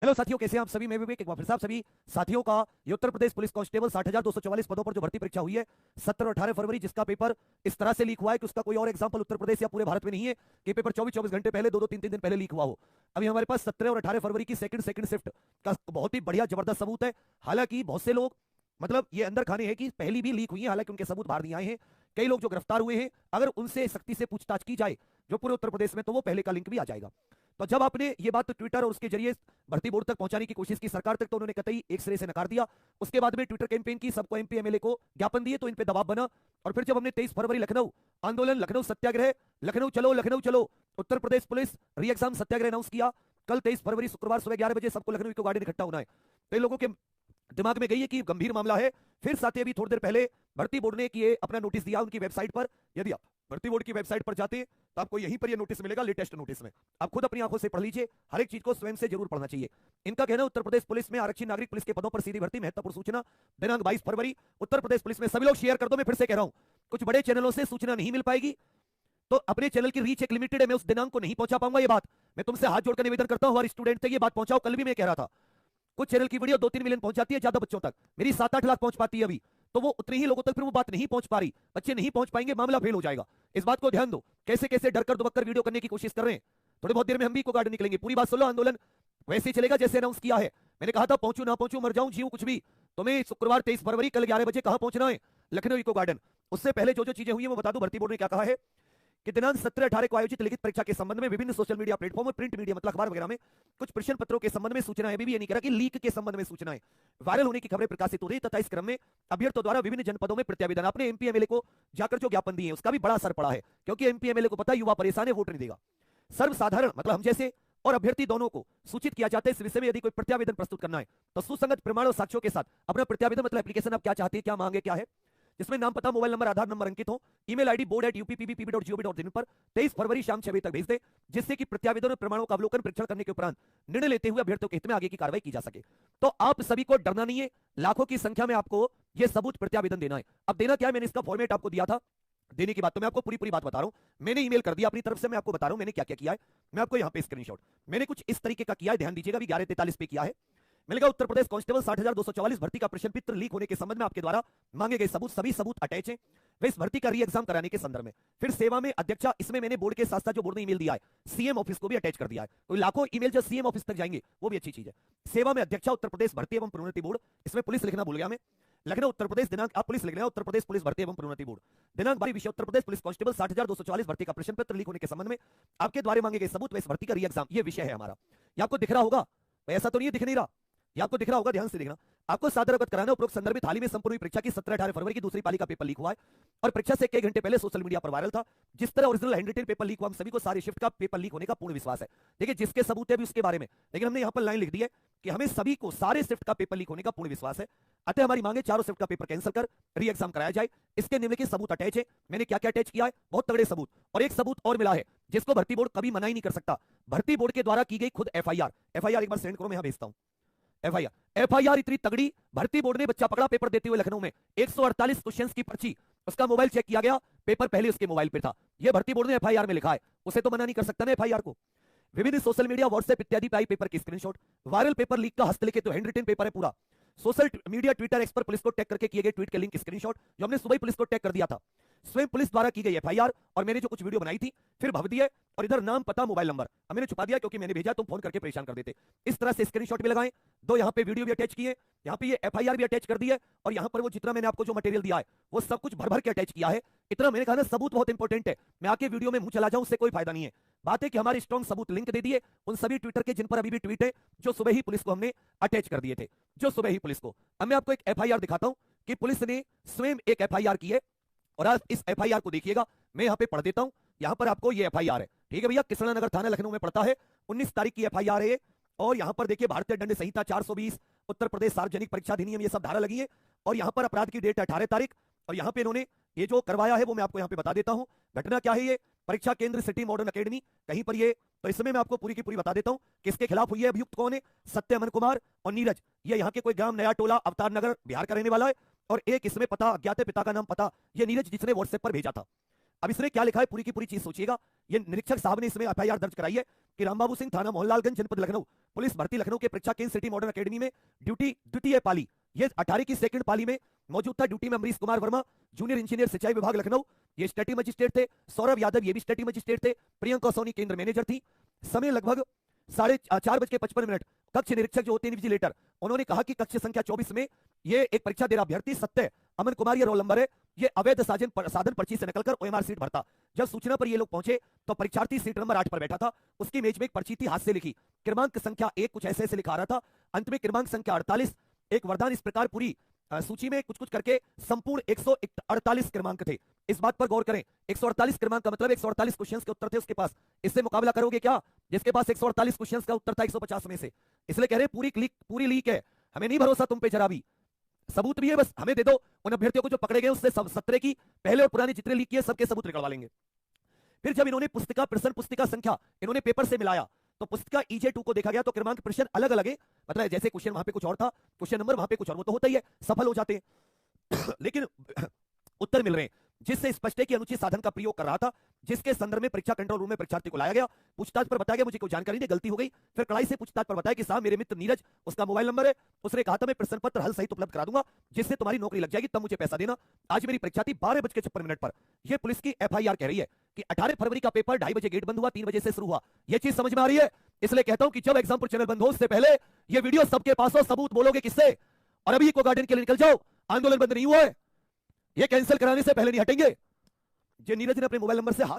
Hello साथियों, कैसे हैं आप सभी। मैं विवेक एक बार फिर से आप सभी साथियों का ये उत्तर प्रदेश पुलिस कांस्टेबल 60,244 पदों पर जो भर्ती परीक्षा हुई है 17 और 18 फरवरी, जिसका पेपर इस तरह से लीक हुआ है कि उसका कोई और एग्जांपल उत्तर प्रदेश या पूरे भारत में नहीं है कि पेपर 24-24 घंटे पहले, 2-2 3-3 दिन पहले लीक हुआ हो। अभी हमारे पास 17 और 18 फरवरी की सेकंड शिफ्ट का बहुत ही बढ़िया जबरदस्त सबूत है। हालांकि बहुत से लोग मतलब ये अंदर खाने हैं कि पहली भी लीक हुई है, हालांकि उनके सबूत बाहर नहीं आए हैं। कई लोग जो गिरफ्तार हुए हैं, अगर उनसे सख्ती से पूछताछ की जाए जो पूरे उत्तर प्रदेश में, तो वो पहले का लिंक भी आ जाएगा। तो जब आपने ये बात ट्विटर और उसके जरिए भर्ती बोर्ड तक पहुंचाने की कोशिश की सरकार तक, तो उन्होंने कतई एक सिरे से नकार दिया। उसके बाद में ट्विटर कैंपेन की, सबको एमपी एमएलए को ज्ञापन दिए, तो इन पे दबाव बना। और फिर जब हमने 23 फरवरी लखनऊ आंदोलन, लखनऊ सत्याग्रह, लखनऊ चलो उत्तर प्रदेश पुलिस री एग्जाम सत्याग्रह अनाउंस किया, कल 23 फरवरी शुक्रवार सुबह 11 बजे सबको लखनऊ इको गार्डन इकट्ठा होना है। कई लोगों के दिमाग में गई है कि गंभीर मामला है। फिर साथ ही अभी थोड़ी देर पहले भर्ती बोर्ड ने कि अपना नोटिस दिया उनकी वेबसाइट पर। यदि आप भर्ती बोर्ड की वेबसाइट पर जाते हैं तो आपको यहीं पर यह नोटिस मिलेगा, लेटेस्ट नोटिस में। आप खुद अपनी आंखों से पढ़ लीजिए, हर एक चीज को स्वयं से जरूर पढ़ना चाहिए। इनका कहना है उत्तर प्रदेश पुलिस में आरक्षित नागरिक पुलिस के पदों पर सीधी भर्ती, महत्वपूर्ण सूचना दिनांक 22 फरवरी उत्तर प्रदेश पुलिस में। सभी लोग शेयर कर दो। मैं फिर से कह रहा हूं, कुछ बड़े चैनलों से सूचना नहीं मिल पाएगी, तो अपने चैनल की रीच एक लिमिटेड है, मैं उस दिनांक को नहीं पहुंचा पाऊंगा। ये बात मैं तुमसे हाथ जोड़कर निवेदन करता हूं, हर स्टूडेंट तक ये बात पहुंचाओ। कल भी मैं कह रहा था, कुछ चैनल की वीडियो 2-3 मिलियन पहुंच जाती है, ज्यादा बच्चों तक, मेरी 7-8 लाख पहुंच पाती है अभी, तो वो उतने ही लोगों तक फिर वो बात नहीं पहुंच पा रही, बच्चे नहीं पहुंच पाएंगे, मामला फेल हो जाएगा। इस बात को ध्यान दो। कैसे कैसे डरकर दुबककर वीडियो करने की कोशिश कर रहे हैं। थोड़ी बहुत देर में हम भी को गार्डन निकलेंगे, पूरी बात सुन लो। आंदोलन वैसे ही चलेगा जैसे अनाउंस किया है। मैंने कहा था पहुंचू ना पहुंचू, मर जाऊं जीऊं कुछ भी, तुम्हें शुक्रवार 23 फरवरी कल 11 बजे कहां पहुंचना है, लखनऊ इको गार्डन। उससे पहले जो जो चीजें हुई है वो बता दूं। भर्ती बोर्ड ने क्या कहा है कि दिनांक 17-18 को आयोजित लिखित परीक्षा के संबंध में विभिन्न सोशल मीडिया प्लेटफॉर्म और प्रिंट मीडिया मतलब अखबार वगैरह में कुछ प्रश्न पत्रों के संबंध में सूचनाएं, अभी भी ये नहीं कह रहा कि लीक के संबंध में सूचनाएं वायरल होने की खबरें प्रकाशित हो रही, तथा इस क्रम में अभ्यर्थियों द्वारा विभिन्न जनपदों में प्रत्यावेदन, आपने एमपी एमएलए को जाकर जो ज्ञापन दिए उसका भी बड़ा असर पड़ा है, क्योंकि एमपी एमएलए को पता है युवा परेशान है, वोट नहीं देगा। सर्वसाधारण मतलब हम जैसे और अभ्यर्थी दोनों को सूचित किया जाता है इस विषय में। यदि कोई प्रत्यावेदन प्रस्तुत करना है तो सुसंगत प्रमाण और साक्ष्यों के साथ अपना प्रत्यावेदन मतलब एप्लीकेशन आप क्या चाहते हैं, क्या मांगे, क्या है, जिसमें नाम, पता, मोबाइल नंबर, आधार नंबर अंकित हो, ईमेल आईडी board@uppbb.gov.in पर 23 फरवरी शाम 6 बजे तक भेज दे, जिससे कि प्रत्यावेदन और प्रमाणों का अवलोकन परीक्षण करने के उपरांत निर्णय लेते हुए अभ्यर्थियों के हित में आगे की कार्रवाई की जा सके। तो आप सभी को डरना नहीं है, लाखों की संख्या में आपको यह सबूत प्रत्यावेदन देना है। अब देना क्या है, मैंने इसका फॉर्मेट आपको दिया था, देने की बात तो मैं आपको पूरी पूरी बात बता रहा हूं। मैंने ईमेल कर दिया अपनी तरफ से, मैं आपको बता रहा हूं मैंने क्या क्या किया है। मैं आपको यहां पे स्क्रीनशॉट मैंने कुछ इस तरीके का किया है, ध्यान दीजिएगा। 11:43 पे किया है। मिलेगा उत्तर प्रदेश कांस्टेबल 60,244 भर्ती का प्रश्न पत्र लीक होने के संबंध में आपके द्वारा मांगे गए सबूत, सभी सबूत अटैच हैं वे इस भर्ती का री एग्जाम कराने के संदर्भ में। फिर सेवा में अध्यक्षा, इसमें मैंने बोर्ड के साथ साथ जो बोर्ड ने ईमेल दिया है सीएम ऑफिस को भी अटैच कर दिया है। कोई लाखों ईमेल जो सीएम ऑफिस तक जाएंगे वो भी अच्छी चीज है। सेवा में अध्यक्षा उत्तर प्रदेश भर्ती एवं प्रोन्नति बोर्ड, इसमें पुलिस लिखना भूल गया मैं, लखनऊ उत्तर प्रदेश, दिनांक आप पुलिस लिख लेना, उत्तर प्रदेश पुलिस भर्ती एवं प्रोन्नति बोर्ड, दिनांक 22 विषय उत्तर प्रदेश पुलिस कांस्टेबल 60,244 भर्ती का प्रश्न पत्र लीक होने के संबंध में आपके द्वारा मांगे गए सबूत व इस भर्ती का री एग्जाम, ये विषय है हमारा। ये आपको दिख रहा होगा, ऐसा तो नहीं दिख नहीं रहा, ये आपको दिख रहा होगा, ध्यान से देखना। आपको सादर अवगत कराना, उपरोक्त संदर्भित हाल ही में संपूर्ण हुई परीक्षा की 17-18 फरवरी की दूसरी पाली का पेपर लीक हुआ है और परीक्षा से कई घंटे पहले सोशल मीडिया पर वायरल था। जिस तरह ओरिजिनल हैंडरिटन पेपर लीक हुआ, हम सभी को सारे शिफ्ट का पेपर लीक होने का पूर्ण विश्वास है। देखिए जिसके सबूत है भी उसके बारे में, लेकिन हमने यहां पर लाइन लिख दी है कि हमें सभी को सारे शिफ्ट का पेपर लीक होने का पूर्ण विश्वास है। अतः हमारी मांगे चारों शिफ्ट का पेपर कैंसिल कर री एग्जाम कराया जाए। इसके निम्नलिखित सबूत अटैच है। मैंने क्या क्या अटैच किया है, बहुत तगड़े सबूत। और एक सबूत और मिला है जिसको भर्ती बोर्ड कभी मना ही नहीं कर सकता, भर्ती बोर्ड के द्वारा की गई खुद एफआईआर। एफआईआर एक बार सेंड करो, मैं यहां भेजता हूं। एफआईआर इतनी तगड़ी, भर्ती बोर्ड ने बच्चा पकड़ा पेपर देते हुए लखनऊ में, 148 क्वेश्चंस की पर्ची, उसका मोबाइल चेक किया गया, पेपर पहले उसके मोबाइल पे था। यह भर्ती बोर्ड ने एफआईआर में लिखा है, उसे तो मना नहीं कर सकता ना एफआईआर को। विभिन्न सोशल मीडिया, व्हाट्सएप इत्यादि पे आई पेपर की स्क्रीनशॉट, वायरल पेपर लीक का हस्तलिखित तो हैंड रिटन पेपर है पूरा, सोशल मीडिया ट्विटर एक्स पर पुलिस को टैग करके किए गए ट्वीट के लिंक स्क्रीनशॉट, जो हमने सुबह पुलिस को टैग कर दिया था, स्वयं पुलिस द्वारा की गई एफआईआर, और मैंने जो कुछ वीडियो बनाई थी फिर भव दिए, और इधर नाम, पता, मोबाइल नंबर अब मैंने छुपा दिया क्योंकि मैंने भेजा तुम फोन करके परेशान कर देते। इस तरह से स्क्रीनशॉट भी लगाए, दो यहाँ पे वीडियो भी अटैच किए, यहाँ पे ये एफआईआर भी अटैच कर दी है, और यहाँ पर वो जितना मैंने आपको जो मटेरियल दिया है वो सब कुछ भर भर के अटैच किया है। इतना मैंने कहा ना, सबूत बहुत इंपॉर्टेंट है। मैं आके वीडियो में मुंह चला जाऊं उससे कोई फायदा नहीं है। बात है कि हमारे स्ट्रॉन्ग सबूत लिंक दे दिए उन सभी ट्विटर के जिन पर अभी भी ट्वीट है, जो सुबह ही पुलिस को हमने अटैच कर दिए थे, जो सुबह ही पुलिस को। अब मैं आपको एक एफआईआर दिखाता हूं कि पुलिस ने स्वयं एक एफआईआर की है, और आज इस एफआईआर को देखिएगा, मैं यहां पे पढ़ देता हूं। यहां पर आपको ये एफआईआर है, ठीक है भैया, कृष्णानगर थाना लखनऊ में पड़ता है, 19 तारीख की एफआईआर है। और यहां पर देखिए भारतीय दंड संहिता 420, उत्तर प्रदेश सार्वजनिक परीक्षा अधिनियम, ये सब धारा लगी है, और यहां पर अपराध की डेट है 18 तारीख, और यहां पे इन्होंने ये जो करवाया है वो मैं आपको यहां पे बता देता हूं। घटना क्या है, ये परीक्षा केंद्र सिटी मॉडर्न अकेडमी कहीं पर ये, तो इसमें मैं आपको पूरी की पूरी बता देता हूं किसके खिलाफ हुई है। अभियुक्त कौन है, सत्य अमन कुमार और नीरज, ये यहाँ के कोई ग्राम नया टोला अवतार नगर बिहार का रहने वाला है, और एक इसमें पता अज्ञात है, पिता का नाम पता, ये नीरज जिसने व्हाट्सएप पर भेजा था। अब इसने क्या लिखा है पूरी की पूरी चीज सोचिएगा। ये निरीक्षक साहब ने इसमें एफआईआर दर्ज कराई है कि रामबाबू सिंह थाना मोहनलालगंज जनपद लखनऊ पुलिस भर्ती लखनऊ के परीक्षा केंद्र सिटी मॉडर्न एकेडमी में ड्यूटी द्वितीय पाली, ये 18 की सेकंड पाली में मौजूद था। ड्यूटी में अमरीश कुमार वर्मा जूनियर इंजीनियर सिंचाई विभाग लखनऊ, ये स्टेटी मजिस्ट्रेट थे। सौरभ यादव ये भी स्टेटी मजिस्ट्रेट थे। प्रियंका सोनी केंद्र मैनेजर थी। समय लगभग 4:55। कक्ष निरीक्षक जो होते हैं इन्विजिलेटर, उन्होंने कहा कि कक्ष संख्या 24 में ये एक परीक्षा दे रहा अभ्यर्थी सत्य अमन कुमार ये रोल नंबर है, ये अवैध साधन पर्ची से निकलकर ओएमआर सीट भरता। जब सूचना पर ये लोग पहुंचे तो परीक्षार्थी सीट नंबर 8 पर बैठा था। उसकी मेज में एक पर्ची थी हाथ से लिखी, क्रमांक संख्या 1 कुछ ऐसे लिखा रहा था। अंत में क्रमांक संख्या 48 एक वरदान। इस प्रकार पूरी सूची में कुछ कुछ करके संपूर्ण 148 क्रमांक थे। इस बात पर गौर करें, 148 क्रमांक का मतलब 148 क्वेश्चंस के उत्तर थे उसके पास। इससे मुकाबला करोगे क्या जिसके पास 148 क्वेश्चंस का उत्तर था 150 में से? इसलिए कह रहे पूरी लीक है, हमें नहीं भरोसा तुम पे जरा भी। सबूत भी है, बस हमें दे दो। उन अभ्यर्थियों को जो पकड़े गए उससे 17 की पहले और पुराने जितने लीक किए सबके सबूत निकलवा लेंगे। फिर जब इन्होंने पुस्तिका प्रश्न पुस्तिका संख्या इन्होंने पेपर से मिलाया तो पुस्तिका EJ2 को देखा गया तो क्रमांक प्रश्न अलग अलग है। मतलब जैसे क्वेश्चन वहां पे कुछ और था, क्वेश्चन नंबर वहां पे कुछ और, वो तो होता ही है, सफल हो जाते हैं लेकिन उत्तर मिल रहे हैं, जिससे स्पष्ट है कि अनुचित साधन का प्रयोग कर रहा था, जिसके संदर्भ में परीक्षा कंट्रोल रूम में परीक्षार्थी को लाया गया। पूछताछ पर बताया गया मुझे कोई जानकारी नहीं, गलती हो गई। फिर कड़ाई से पूछताछ पर बताया कि साहब मेरे मित्र नीरज उसका मोबाइल नंबर है, उसने कहा था मैं प्रश्न पत्र हल सहित उपलब्ध करा दूंगा जिससे तुम्हारी नौकरी लग जाएगी, तब मुझे पैसा देना। आज मेरी परीक्षा थी 12:56 पर। यह पुलिस की FIR कह रही है कि 18 फरवरी का पेपर 2:30 बजे गेट बंद हुआ, 3 बजे से शुरू हुआ। यह चीज समझ में आ रही है? इसलिए कहता हूं कि जब एग्जाम पर चैनल बंद हो उससे पहले ये वीडियो सबके पास हो, सबूत बोलोगे किससे? और अभी इको गार्डन के लिए निकल जाओ, आंदोलन बंद नहीं हुआ है, ये कैंसिल कराने से पहले नहीं हटेंगे। जे नीरज ने अपने मोबाइल नंबर से